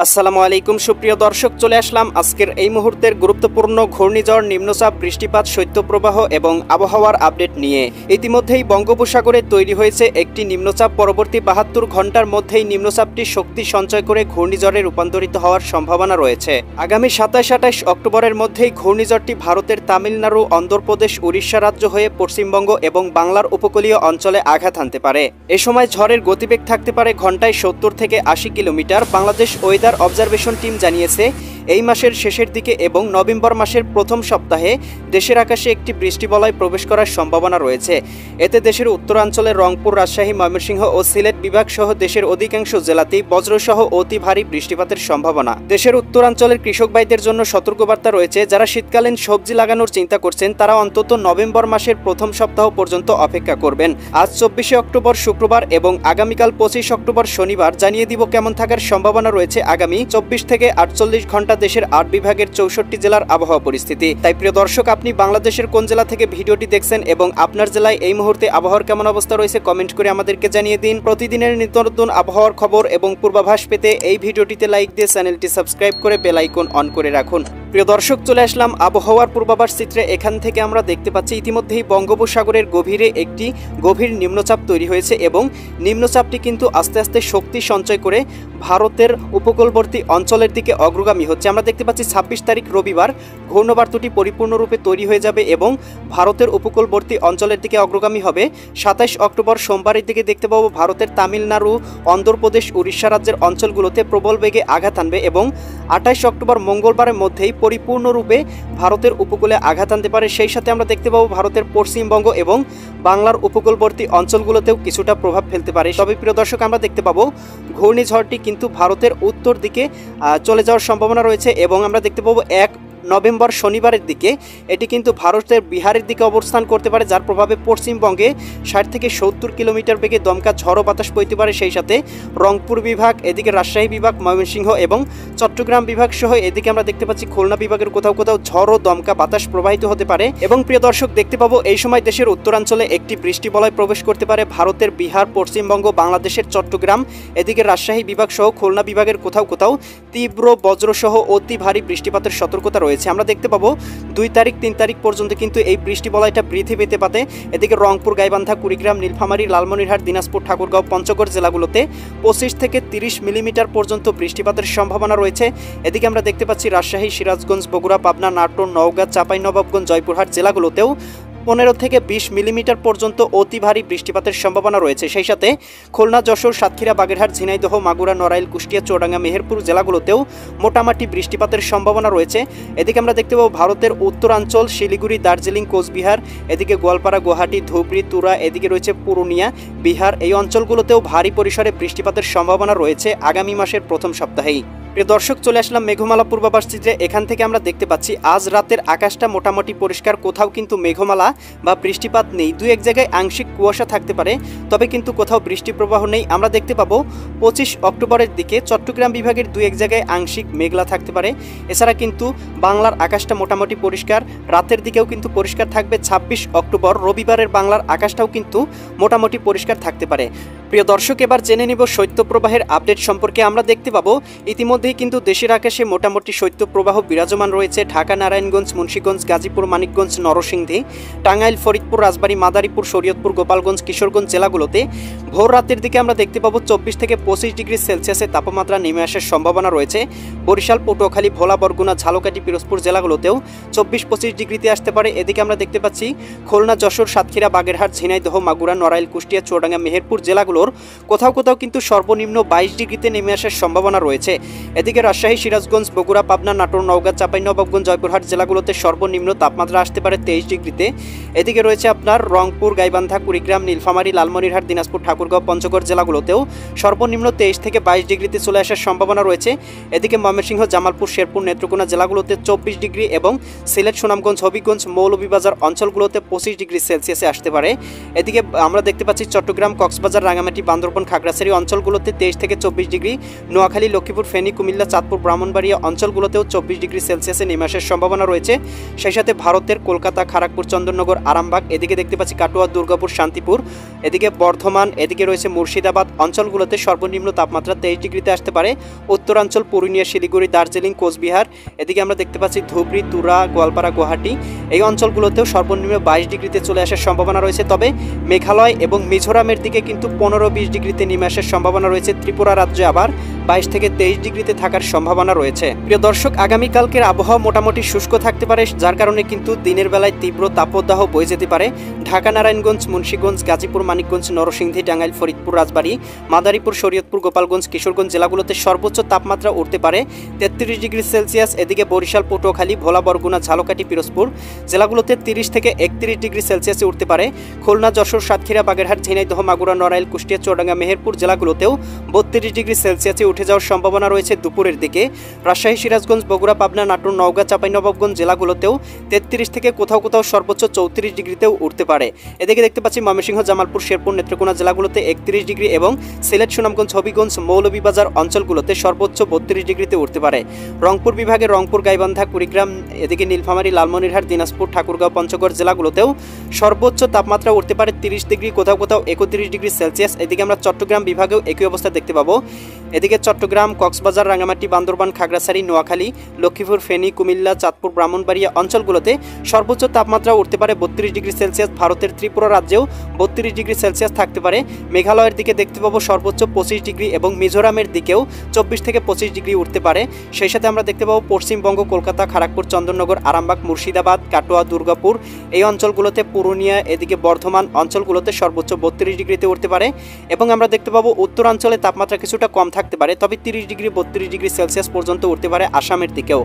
আসসালামু আলাইকুম সুপ্রিয় দর্শক, চলে আসলাম আজকের এই মুহূর্তের গুরুত্বপূর্ণ ঘূর্ণিঝড়, নিম্নচাপ, বৃষ্টিপাত, শৈত্যপ্রবাহ এবং আবহাওয়ার আপডেট নিয়ে। ইতিমধ্যেই বঙ্গোপসাগরে তৈরি হয়েছে একটি নিম্নচাপ। পরবর্তী ৭২ ঘন্টার মধ্যেই নিম্নচাপটি শক্তি সঞ্চয় করে ঘূর্ণিঝড়ে রূপান্তরিত হওয়ার সম্ভাবনা রয়েছে। আগামী ২৭-২৮ অক্টোবরের মধ্যেই ঘূর্ণিঝড়টি ভারতের তামিলনাড়ু, অন্ধ্রপ্রদেশ, উড়িষ্যা রাজ্য হয়ে পশ্চিমবঙ্গ এবং বাংলার উপকূলীয় অঞ্চলে আঘাত হানতে পারে। এ সময় ঝড়ের গতিবেগ থাকতে পারে ঘন্টায় ৭০ থেকে ৮০ kilometre. Bangladesh weather observation team জানিয়েছে এই মাসের শেষের দিকে এবং নভেম্বর মাসের প্রথম সপ্তাহে দেশের আকাশে একটি বৃষ্টিবলয় প্রবেশ করার সম্ভাবনা রয়েছে। এতে দেশের উত্তরাঞ্চলের রংপুর, রাজশাহী, ময়মনসিংহ ও সিলেট বিভাগ সহ দেশের অধিকাংশ জেলাতেই বজ্রসহ অতি ভারী বৃষ্টিপাতের সম্ভাবনা। দেশের উত্তরাঞ্চলের কৃষক ভাইদের জন্য সতর্কবার্তা রয়েছে। যারা শীতকালীন সবজি লাগানোর চিন্তা করছেন তারা অন্তত নভেম্বর মাসের প্রথম সপ্তাহ পর্যন্ত অপেক্ষা করবেন। আজ ২৪শে অক্টোবর শুক্রবার এবং আগামীকাল ২৫ অক্টোবর শনিবার জানিয়ে দিব কেমন থাকার সম্ভাবনা রয়েছে আগামী ২৪ থেকে ৪৮ ঘন্টা দেশের ৮ বিভাগের ৬৪ জেলার আবহাওয়া পরিস্থিতি। তাই প্রিয় দর্শক, আপনি বাংলাদেশের কোন জেলা থেকে ভিডিওটি দেখছেন এবং আপনার জেলায় এই মুহূর্তে আবহাওয়ার কেমন অবস্থা রয়েছে কমেন্ট করে আমাদেরকে জানিয়ে দিন। প্রতিদিনের নিত্য নতুন আবহাওয়ার খবর এবং পূর্বাভাস পেতে এই ভিডিওটিতে লাইক দিয়ে চ্যানেলটি সাবস্ক্রাইব করে বেল আইকন অন করে রাখুন। প্রিয় দর্শক, চলে আসলাম আবহাওয়ার পূর্বাভাস চিত্রে। এখান থেকে আমরা দেখতে পাচ্ছি ইতিমধ্যেই বঙ্গোপসাগরের গভীরে একটি গভীর নিম্নচাপ তৈরি হয়েছে এবং নিম্নচাপটি কিন্তু আস্তে আস্তে শক্তি সঞ্চয় করে ভারতের উপকূলবর্তী অঞ্চলের দিকে অগ্রগামী হচ্ছে। আমরা দেখতে পাচ্ছি ২৬ তারিখ রবিবার ঘূর্ণবার্তটি পরিপূর্ণরূপে তৈরি হয়ে যাবে এবং ভারতের উপকূলবর্তী অঞ্চলের দিকে অগ্রগামী হবে। ২৭ অক্টোবর সোমবারের দিকে দেখতে পাবো ভারতের তামিলনাড়ু, অন্ধ্রপ্রদেশ, উড়িষ্যা রাজ্যের অঞ্চলগুলোতে প্রবল বেগে আঘাত আনবে এবং ২৮ অক্টোবর মঙ্গলবারের মধ্যেই পরিপূর্ণরূপে ভারতের উপকূলে আঘাত আনতে পারে। সেই সাথে আমরা দেখতে পাবো ভারতের পশ্চিমবঙ্গ এবং বাংলার উপকূলবর্তী অঞ্চলগুলোতেও কিছুটা প্রভাব ফেলতে পারে। তবে প্রিয় দর্শক, আমরা দেখতে পাবো ঘূর্ণিঝড়টি কিন্তু ভারতের উত্তর দিকে চলে যাওয়ার সম্ভাবনা রয়েছে এবং আমরা দেখতে পাবো ১ নভেম্বর শনিবারের দিকে এটি কিন্তু ভারতের বিহারের দিকে অবস্থান করতে পারে, যার প্রভাবে পশ্চিমবঙ্গে ৬০ থেকে ৭০ কিলোমিটার বেগে দমকা ঝড়ো বাতাস বইতে পারে। সেই সাথে রংপুর বিভাগ, এদিকে রাজশাহী বিভাগ, ময়মনসিংহ এবং চট্টগ্রাম বিভাগ সহ এদিকে আমরা দেখতে পাচ্ছি খুলনা বিভাগের কোথাও কোথাও ঝড়ো দমকা বাতাস প্রবাহিত হতে পারে। এবং প্রিয় দর্শক, দেখতে পাবো এই সময় দেশের উত্তরাঞ্চলে একটি বৃষ্টিবলয় প্রবেশ করতে পারে ভারতের বিহার, পশ্চিমবঙ্গ, বাংলাদেশের চট্টগ্রাম, এদিকে রাজশাহী বিভাগ সহ খুলনা বিভাগের কোথাও কোথাও তীব্র বজ্রসহ অতি ভারী বৃষ্টিপাতের সতর্কতা রয়েছে। আমরা দেখতে পাবো ২ তারিখ ৩ তারিখ পর্যন্ত কিন্তু এই বৃষ্টিবলয়টা বৃদ্ধি পেতে পারে। এদিকে রংপুর, গাইবান্ধা, কুড়িগ্রাম, নীলফামারী, লালমনিরহাট, দিনাজপুর, ঠাকুরগাঁও, পঞ্চগড় জেলাগুলোতে ২৫ থেকে ৩০ মিলিমিটার পর্যন্ত বৃষ্টিপাতের সম্ভাবনা রয়েছে। এদিকে আমরা দেখতে পাচ্ছি রাজশাহী, সিরাজগঞ্জ, বগুড়া, পাবনা, নাটোর, নওগাঁ, চাঁপাইনবাবগঞ্জ, জয়পুরহাট জেলাগুলোতেও ১৫ থেকে ২০ মিলিমিটার পর্যন্ত অতি ভারী বৃষ্টিপাতের সম্ভাবনা রয়েছে। সেই সাথে খুলনা, যশোর, সাতক্ষীরা, বাগেরহাট, ঝিনাইদহ, মাগুরা, নড়াইল, কুষ্টিয়া, চুয়াডাঙ্গা, মেহেরপুর জেলাগুলোতেও মোটামুটি বৃষ্টিপাতের সম্ভাবনা রয়েছে। এদিকে আমরা দেখতে পাবো ভারতের উত্তরাঞ্চল, শিলিগুড়ি, দার্জিলিং, কোচবিহার, এদিকে গোয়ালপাড়া, গুয়াহাটি, ধুবড়ী, তুরা, এদিকে রয়েছে পুরুলিয়া, বিহার, এই অঞ্চলগুলোতেও ভারী পরিসরে বৃষ্টিপাতের সম্ভাবনা রয়েছে আগামী মাসের প্রথম সপ্তাহেই। প্রিয় দর্শক, চলে আসলাম মেঘমালা পূর্বাভাস চিত্রে। এখান থেকে আমরা দেখতে পাচ্ছি আজ রাতের আকাশটা মোটামুটি পরিষ্কার, কোথাও কিন্তু মেঘমালা বা বৃষ্টিপাত নেই। ২-১ জায়গায় আংশিক কুয়াশা থাকতে পারে, তবে কিন্তু কোথাও বৃষ্টি প্রবাহ নেই। আমরা দেখতে পাবো ২৫ অক্টোবরের দিকে চট্টগ্রাম বিভাগের ২-১ জায়গায় আংশিক মেঘলা থাকতে পারে। এছাড়া কিন্তু বাংলার আকাশটা মোটামুটি পরিষ্কার, রাতের দিকেও কিন্তু পরিষ্কার থাকবে। ২৬ অক্টোবর রবিবারের বাংলার আকাশটাও কিন্তু মোটামুটি পরিষ্কার থাকতে পারে। প্রিয় দর্শক, এবার জেনে নিব শৈত্যপ্রবাহের আপডেট সম্পর্কে। আমরা দেখতে পাবো ইতিমধ্যেই কিন্তু দেশের আকাশে মোটামুটি শৈত্যপ্রবাহ বিরাজমান রয়েছে। ঢাকা, নারায়ণগঞ্জ, মুন্সিগঞ্জ, গাজীপুর, মানিকগঞ্জ, নরসিংদী, টাঙ্গাইল, ফরিদপুর, রাজবাড়ী, মাদারীপুর, শরীয়তপুর, গোপালগঞ্জ, কিশোরগঞ্জ জেলাগুলোতে ভোর রাতের দিকে আমরা দেখতে পাবো ২৪ থেকে ২৫ ডিগ্রি সেলসিয়াসের তাপমাত্রা নেমে আসার সম্ভাবনা রয়েছে। বরিশাল, পটুয়াখালী, ভোলা, বরগুনা, ঝালকাঠি, পিরোজপুর জেলাগুলোতেও ২৪-২৫ ডিগ্রিতে আসতে পারে। এদিকে আমরা দেখতে পাচ্ছি খুলনা, যশোর, সাতক্ষীরা, বাগেরহাট, ঝিনাইদহ, মাগুরা, নড়াইল, কুষ্টিয়া, চুয়াডাঙ্গা, মেহেরপুর জেলাগুলোর কোথাও কোথাও কিন্তু সর্বনিম্ন ২২ ডিগ্রিতে নেমে আসার সম্ভাবনা রয়েছে। এদিকে রাজশাহী, সিরাজগঞ্জ, বগুড়া, পাবনা, নাটোর, নওগাঁ, চাঁপাইনবাবগঞ্জ, জয়পুরহাট জেলাগুলোতে সর্বনিম্ন তাপমাত্রা আসতে পারে ২৩ ডিগ্রিতে। এদিকে রয়েছে আপনার রংপুর, গাইবান্ধা, কুড়িগ্রাম, নীলফামারী, লালমনিরহাট, দিনাজপুর, ঠাকুরগাঁও, পঞ্চগড় জেলাগুলোতেও সর্বনিম্ন ২৩ থেকে ২২ ডিগ্রিতে চলে আসার সম্ভাবনা রয়েছে। এদিকে ময়মনসিংহ, জামালপুর, শেরপুর, নেত্রকোনা জেলাগুলোতে ২৪ ডিগ্রি এবং সিলেট, সুনামগঞ্জ, হবিগঞ্জ, মৌলভীবাজার অঞ্চলগুলোতে ২৫ ডিগ্রি সেলসিয়াসে আসতে পারে। এদিকে আমরা দেখতে পাচ্ছি চট্টগ্রাম, কক্সবাজার, রাঙামাটি, বান্দরবান, খাগড়াছড়ি অঞ্চলগুলোতে ২৩ থেকে ২৪ ডিগ্রি, নোয়াখালী, লক্ষ্মীপুর, ফেনী, কুমিল্লা, চাঁদপুর, ব্রাহ্মণবাড়িয়া অঞ্চলগুলোতেও 24 ডিগ্রি সেলসিয়াসে নেমে আসার সম্ভাবনা রয়েছে। সেই সাথে ভারতের কলকাতা, খড়গপুর, চন্দননগর, আরামবাগ, এদিকে দেখতে পাচ্ছি কাটোয়া, দুর্গাপুর, শান্তিপুর, এদিকে বর্ধমান, এদিকে রয়েছে মুর্শিদাবাদ অঞ্চলগুলোতে সর্বনিম্ন তাপমাত্রা 23 ডিগ্রিতে আসতে পারে। উত্তরাঞ্চল পুরুলিয়া, শিলিগুড়ি, দার্জিলিং, কোচবিহার, এদিকে আমরা দেখতে পাচ্ছি ধুবড়ী, তুরা, গোয়ালপাড়া, গুয়াহাটি এই অঞ্চলগুলোতেও সর্বনিম্ন 22 ডিগ্রিতে চলে আসার সম্ভাবনা রয়েছে। তবে মেঘালয় এবং মিজোরামের দিকে কিন্তু 15-20 ডিগ্রিতে নেমে আসার সম্ভাবনা রয়েছে। ত্রিপুরা রাজ্যে আবার 22 থেকে 23 ডিগ্রিতে থাকার সম্ভাবনা রয়েছে। প্রিয় দর্শক, আগামীকালকের আবহাওয়া মোটামুটি শুষ্ক থাকতে পারে, যার কারণে কিন্তু দিনের বেলায় তীব্র তাপদাহ বয়ে যেতে পারে। ঢাকা, নারায়ণগঞ্জ, মুন্সিগঞ্জ, গাজীপুর, মানিকগঞ্জ, নরসিংদী, টাঙ্গাইল, ফরিদপুর, রাজবাড়ী, মাদারীপুর, শরীয়তপুর, গোপালগঞ্জ, কিশোরগঞ্জ জেলাগুলোতে সর্বোচ্চ তাপমাত্রা উঠতে পারে 33 ডিগ্রি সেলসিয়াস। এদিকে বরিশাল, পটুয়াখালী, ভোলা, বরগুনা, ঝালকাঠি, পিরোজপুর জেলাগুলোতে 30 থেকে 31 ডিগ্রি সেলসিয়াসে উঠতে পারে। খুলনা, যশোর, সাতক্ষীরা, বাগেরহাট, ঝিনাইদহ, মাগুরা, নড়াইল, কুষ্টিয়া, চুয়াডাঙ্গা, মেহেরপুর জেলাগুলোতেও 32 ডিগ্রি সেলসিয়াসে উঠে যাওয়ার সম্ভাবনা রয়েছে দুপুরের দিকে। রাজশাহী, সিরাজগঞ্জ, বগুড়া, পাবনা, নাটোর, নওগাঁ, চাঁপাইনবাবগঞ্জ জেলাগুলোতেও 33 থেকে কোথাও কোথাও সর্বোচ্চ 34 ডিগ্রিতেও উঠতে পারে। এদিকে দেখতে পাচ্ছি ময়মনসিংহ, জামালপুর, শেরপুর, নেত্রকোনা জেলাগুলোতে 31 ডিগ্রি এবং সিলেট, সুনামগঞ্জ, হবিগঞ্জ, মৌলভীবাজার অঞ্চলগুলোতে সর্বোচ্চ 32 ডিগ্রিতে উঠতে পারে। রংপুর বিভাগে রংপুর, গাইবান্ধা, কুড়িগ্রাম, এদিকে নীলফামারী, লালমনিরহাট, দিনাজপুর, ঠাকুরগাঁও, পঞ্চগড় জেলাগুলোতেও সর্বোচ্চ তাপমাত্রা উঠতে পারে 30 ডিগ্রি, কোথাও কোথাও 31 ডিগ্রি সেলসিয়াস। এদিকে আমরা চট্টগ্রাম বিভাগেও একই অবস্থা দেখতে পাবো। এদিকে চট্টগ্রাম, কক্সবাজার, রাঙ্গামাটি, বান্দরবান, খাগড়াছড়ি, নোয়াখালী, লক্ষ্মীপুর, ফেনী, কুমিল্লা, চাঁদপুর, ব্রাহ্মণবাড়িয়া অঞ্চলগুলোতে সর্বোচ্চ তাপমাত্রা উঠতে পারে 32 ডিগ্রি সেলসিয়াস। ভারতের ত্রিপুরা রাজ্যেও 32 ডিগ্রি সেলসিয়াস থাকতে পারে। মেঘালয়ের দিকে দেখতে পাবো সর্বোচ্চ 25 ডিগ্রি এবং মিজোরামের দিকেও 24 থেকে 25 ডিগ্রি উঠতে পারে। সেই সাথে আমরা দেখতে পাবো পশ্চিমবঙ্গ, কলকাতা, খড়গপুর, চন্দননগর, আরামবাগ, মুর্শিদাবাদ, কাটোয়া, দুর্গাপুর এই অঞ্চলগুলোতে, পুরুলিয়া, এদিকে বর্ধমান অঞ্চলগুলোতে সর্বোচ্চ 32 ডিগ্রিতে উঠতে পারে। এবং আমরা দেখতে পাবো উত্তরাঞ্চলে তাপমাত্রা কিছুটা কম থাকতে পারে, তবে 30 ডিগ্রি 32 ডিগ্রি সেলসিয়াস পর্যন্ত উঠতে পারে আসামের দিকেও।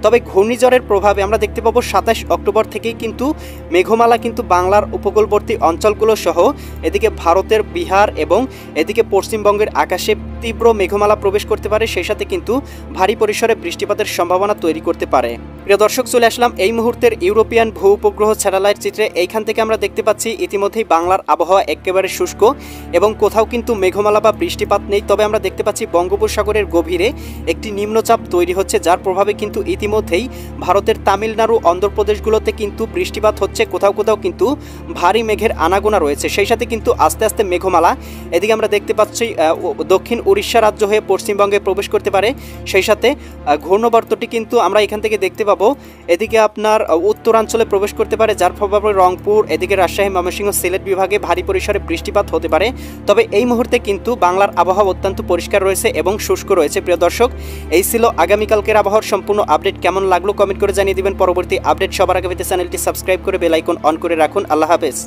তবে ঘূর্ণিঝড়ের প্রভাবে আমরা দেখতে পাবো 27 অক্টোবর থেকেই কিন্তু মেঘমালা কিন্তু বাংলার উপকূলবর্তী অঞ্চলগুলো সহ এদিকে ভারতের বিহার এবং এদিকে পশ্চিমবঙ্গের আকাশে তীব্র মেঘমালা প্রবেশ করতে পারে। সেই সাথে কিন্তু ভারী পরিসরে বৃষ্টিপাতের সম্ভাবনা তৈরি করতে পারে। প্রিয় দর্শক, চলে আসলাম এই মুহূর্তের ইউরোপিয়ান ভূ উপগ্রহ স্যাটেলাইট চিত্রে। এইখান থেকে আমরা দেখতে পাচ্ছি ইতিমধ্যেই বাংলার আবহাওয়া একেবারে শুষ্ক এবং কোথাও কিন্তু মেঘমালা বা বৃষ্টিপাত নেই। তবে আমরা দেখতে পাচ্ছি বঙ্গোপসাগরের গভীরে একটি নিম্নচাপ তৈরি হচ্ছে, যার প্রভাবে কিন্তু ইতিমধ্যেই ভারতের তামিলনাড়ু, অন্ধ্রপ্রদেশগুলোতে কিন্তু বৃষ্টিপাত হচ্ছে, কোথাও কোথাও কিন্তু ভারী মেঘের আনাগোনা রয়েছে। সেই সাথে কিন্তু আস্তে আস্তে মেঘমালা এদিকে আমরা দেখতে পাচ্ছি দক্ষিণ উড়িষ্যা রাজ্য হয়ে পশ্চিমবঙ্গে প্রবেশ করতে পারে। সেই সাথে ঘূর্ণবর্তটি কিন্তু আমরা এখান থেকে দেখতে পাবো এদিকে আপনার উত্তরাঞ্চলে প্রবেশ করতে পারে, যার প্রভাবে রংপুর, এদিকে রাজশাহী, ময়মনসিংহ, সিলেট বিভাগে ভারী পরিসরে বৃষ্টিপাত হতে পারে। তবে এই মুহূর্তে কিন্তু বাংলার আবহাওয়া অত্যন্ত পরিষ্কার রয়েছে এবং শুষ্ক রয়েছে। প্রিয় দর্শক, এই ছিল আগামীকালকের আবহাওয়ার সম্পূর্ণ আপডেট। কেমন লাগলো কমেন্ট করে জানিয়ে দিবেন। পরবর্তী আপডেট সবার আগে পেতে চ্যানেলটি সাবস্ক্রাইব করে বেল আইকন অন করে রাখুন। আল্লাহ হাফেজ।